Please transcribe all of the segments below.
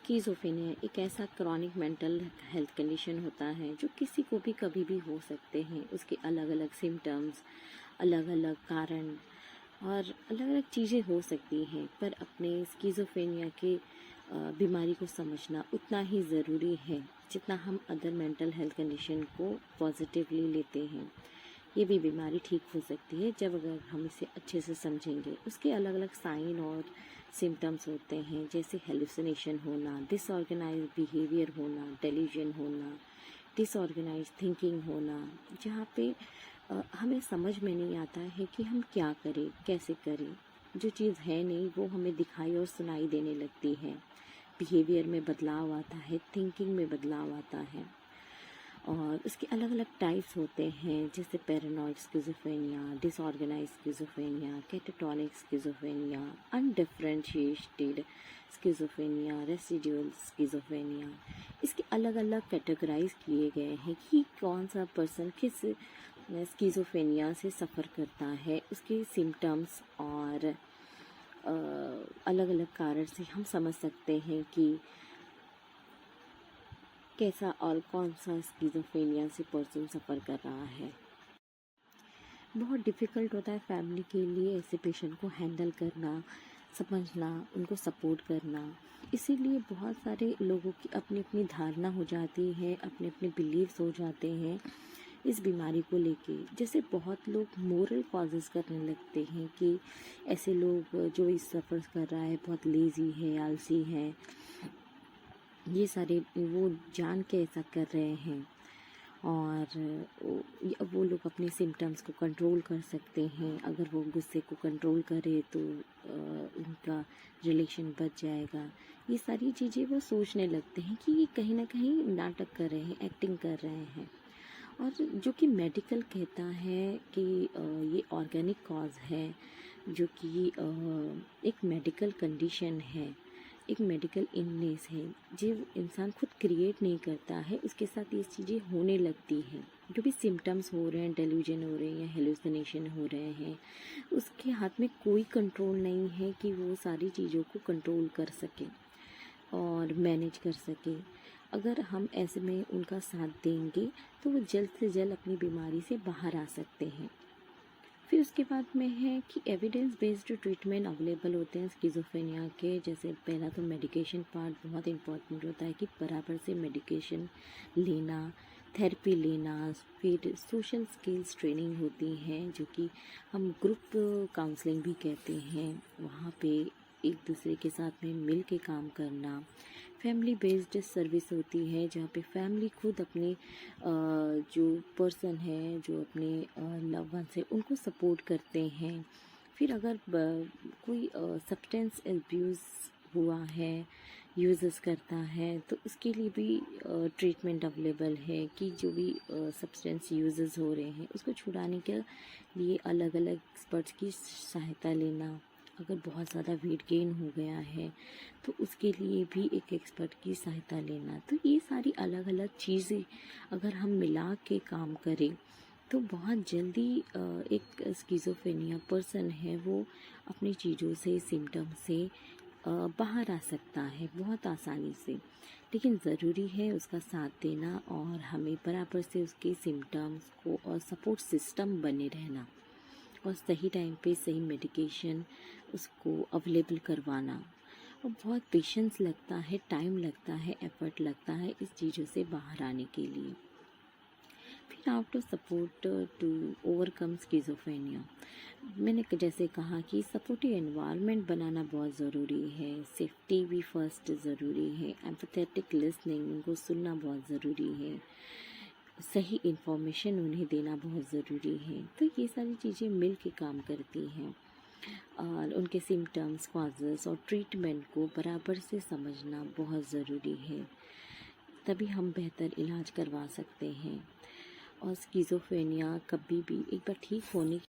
Schizophrenia एक ऐसा chronic mental health condition होता है जो किसी को भी कभी भी हो सकते हैं। उसके अलग अलग सिम्टम्स, अलग अलग कारण और अलग अलग चीज़ें हो सकती हैं, पर अपने स्किज़ोफ्रेनिया के बीमारी को समझना उतना ही ज़रूरी है जितना हम अदर मेंटल हेल्थ कंडीशन को पॉजिटिवली लेते हैं। ये भी बीमारी ठीक हो सकती है जब अगर हम इसे अच्छे से समझेंगे। उसके अलग अलग साइन और सिम्टम्स होते हैं, जैसे हेलुसिनेशन होना, डिसऑर्गेनाइज बिहेवियर होना, डेल्यूजन होना, डिसऑर्गेनाइज थिंकिंग होना, जहाँ पे हमें समझ में नहीं आता है कि हम क्या करें, कैसे करें। जो चीज़ है नहीं वो हमें दिखाई और सुनाई देने लगती है। बिहेवियर में बदलाव आता है, थिंकिंग में बदलाव आता है। और उसके अलग अलग टाइप्स होते हैं, जैसे paranoid schizophrenia, disorganise schizophrenia, catatonic schizophrenia, undifferentiated schizophrenia, residual schizophrenia. इसके अलग अलग कैटेगराइज किए गए हैं कि कौन सा पर्सन किस स्किज़ोफ्रेनिया से सफ़र करता है। उसके सिम्टम्स और अलग अलग कारण से हम समझ सकते हैं कि कैसा और कौन सा स्किज़ोफ्रेनिया से पर्सन सफ़र कर रहा है। बहुत डिफ़िकल्ट होता है फैमिली के लिए ऐसे पेशेंट को हैंडल करना, समझना, उनको सपोर्ट करना। इसीलिए बहुत सारे लोगों की अपनी अपनी धारणा हो जाती है, अपने अपने बिलीव्स हो जाते हैं इस बीमारी को लेके। जैसे बहुत लोग मोरल कॉजेज़ करने लगते हैं कि ऐसे लोग जो इस सफ़र कर रहा है बहुत लेज़ी है, आलसी है, ये सारे वो जान के ऐसा कर रहे हैं। और वो लोग अपने सिम्टम्स को कंट्रोल कर सकते हैं। अगर वो गुस्से को कंट्रोल करे तो उनका रिलेशन बच जाएगा। ये सारी चीज़ें वो सोचने लगते हैं कि ये कहीं ना कहीं नाटक कर रहे हैं, एक्टिंग कर रहे हैं। और जो कि मेडिकल कहता है कि ये ऑर्गेनिक कॉज है, जो कि एक मेडिकल कंडीशन है, एक मेडिकल इलनेस है, जो इंसान खुद क्रिएट नहीं करता है, उसके साथ ये चीज़ें होने लगती हैं। जो भी सिम्टम्स हो रहे हैं, डेल्यूजन हो रहे हैं या हेलुसिनेशन हो रहे हैं, उसके हाथ में कोई कंट्रोल नहीं है कि वो सारी चीज़ों को कंट्रोल कर सके और मैनेज कर सके। अगर हम ऐसे में उनका साथ देंगे तो वो जल्द से जल्द अपनी बीमारी से बाहर आ सकते हैं। फिर उसके बाद में है कि एविडेंस बेस्ड ट्रीटमेंट अवेलेबल होते हैं स्किज़ोफ्रेनिया के। जैसे पहला तो मेडिकेशन पार्ट बहुत इम्पोर्टेंट होता है कि बराबर से मेडिकेशन लेना, थेरेपी लेना। फिर सोशल स्किल्स ट्रेनिंग होती हैं, जो कि हम ग्रुप काउंसलिंग भी कहते हैं। वहाँ पे एक दूसरे के साथ में मिल के काम करना। फैमिली बेस्ड सर्विस होती है, जहाँ पे फैमिली खुद अपने जो पर्सन है, जो अपने लव वंस है, उनको सपोर्ट करते हैं। फिर अगर कोई सब्सटेंस एब्यूज़ हुआ है, यूज़ेस करता है, तो उसके लिए भी ट्रीटमेंट अवेलेबल है कि जो भी सब्सटेंस यूज़ेस हो रहे हैं उसको छुड़ाने के लिए अलग अलग एक्सपर्ट्स की सहायता लेना। अगर बहुत ज़्यादा वेट गेन हो गया है तो उसके लिए भी एक एक्सपर्ट की सहायता लेना। तो ये सारी अलग अलग चीज़ें अगर हम मिला के काम करें तो बहुत जल्दी एक स्किज़ोफ्रेनिया पर्सन है वो अपनी चीज़ों से, सिम्टम से बाहर आ सकता है बहुत आसानी से। लेकिन ज़रूरी है उसका साथ देना और हमें बराबर से उसके सिम्टम्स को और सपोर्ट सिस्टम बने रहना और सही टाइम पे सही मेडिकेशन उसको अवेलेबल करवाना। और बहुत पेशेंस लगता है, टाइम लगता है, एफर्ट लगता है इस चीज़ों से बाहर आने के लिए। फिर after support to overcome schizophrenia, मैंने जैसे कहा कि सपोर्टिव एनवायरनमेंट बनाना बहुत ज़रूरी है। सेफ्टी भी फर्स्ट ज़रूरी है। एम्पैथेटिक लिसनिंग, उनको सुनना बहुत ज़रूरी है। सही इन्फॉर्मेशन उन्हें देना बहुत ज़रूरी है। तो ये सारी चीज़ें मिल के काम करती हैं और उनके सिम्टम्स, कॉजेज़ और ट्रीटमेंट को बराबर से समझना बहुत ज़रूरी है। तभी हम बेहतर इलाज करवा सकते हैं। और स्किज़ोफ्रेनिया कभी भी एक बार ठीक होने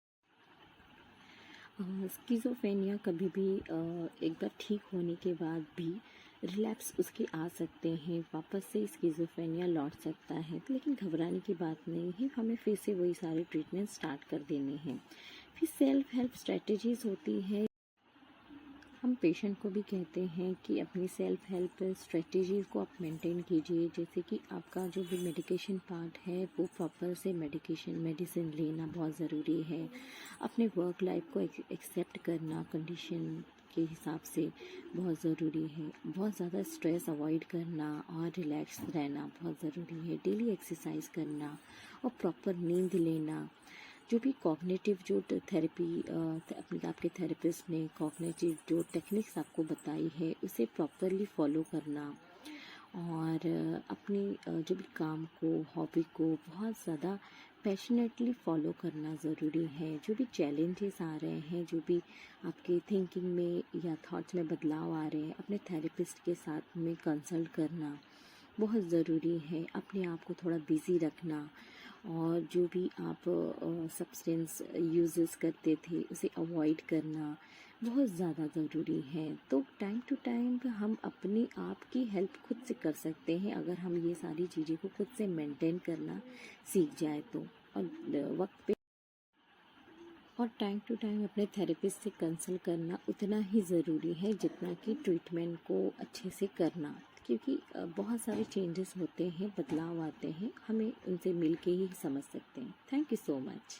स्किज़ोफ्रेनिया कभी भी एक बार ठीक होने के बाद भी रिलैप्स उसके आ सकते हैं, वापस से स्किज़ोफ्रेनिया लौट सकता है। तो लेकिन घबराने की बात नहीं है, हमें फिर से वही सारे ट्रीटमेंट स्टार्ट कर देने हैं। फिर सेल्फ हेल्प स्ट्रेटजीज़ होती है। हम पेशेंट को भी कहते हैं कि अपनी सेल्फ हेल्प स्ट्रेटजीज़ को आप मेंटेन कीजिए, जैसे कि आपका जो भी मेडिकेशन पार्ट है वो प्रॉपर से मेडिसिन लेना बहुत ज़रूरी है। अपने वर्क लाइफ को एक्सेप्ट करना कंडीशन के हिसाब से बहुत ज़रूरी है। बहुत ज़्यादा स्ट्रेस अवॉइड करना और रिलैक्स रहना बहुत ज़रूरी है। डेली एक्सरसाइज करना और प्रॉपर नींद लेना। जो भी कॉग्निटिव जो थेरेपी अपने आपके थेरेपिस्ट ने कॉग्निटिव जो टेक्निक्स आपको बताई है उसे प्रॉपरली फॉलो करना और अपनी जो भी काम को हॉबी को बहुत ज़्यादा पैशनेटली फॉलो करना ज़रूरी है। जो भी चैलेंजेस आ रहे हैं, जो भी आपके थिंकिंग में या थॉट्स में बदलाव आ रहे हैं, अपने थेरेपिस्ट के साथ में कंसल्ट करना बहुत ज़रूरी है। अपने आप को थोड़ा बिज़ी रखना और जो भी आप सब्सटेंस यूज़ेस करते थे उसे अवॉइड करना बहुत ज़्यादा ज़रूरी है। तो टाइम टू टाइम हम अपनी आप की हेल्प खुद से कर सकते हैं अगर हम ये सारी चीज़ें को खुद से मेंटेन करना सीख जाए तो। और वक्त पे और टाइम टू टाइम अपने थेरेपिस्ट से कंसल्ट करना उतना ही ज़रूरी है जितना कि ट्रीटमेंट को अच्छे से करना, क्योंकि बहुत सारे चेंजेस होते हैं, बदलाव आते हैं, हमें उनसे मिल के ही समझ सकते हैं। Thank you so much.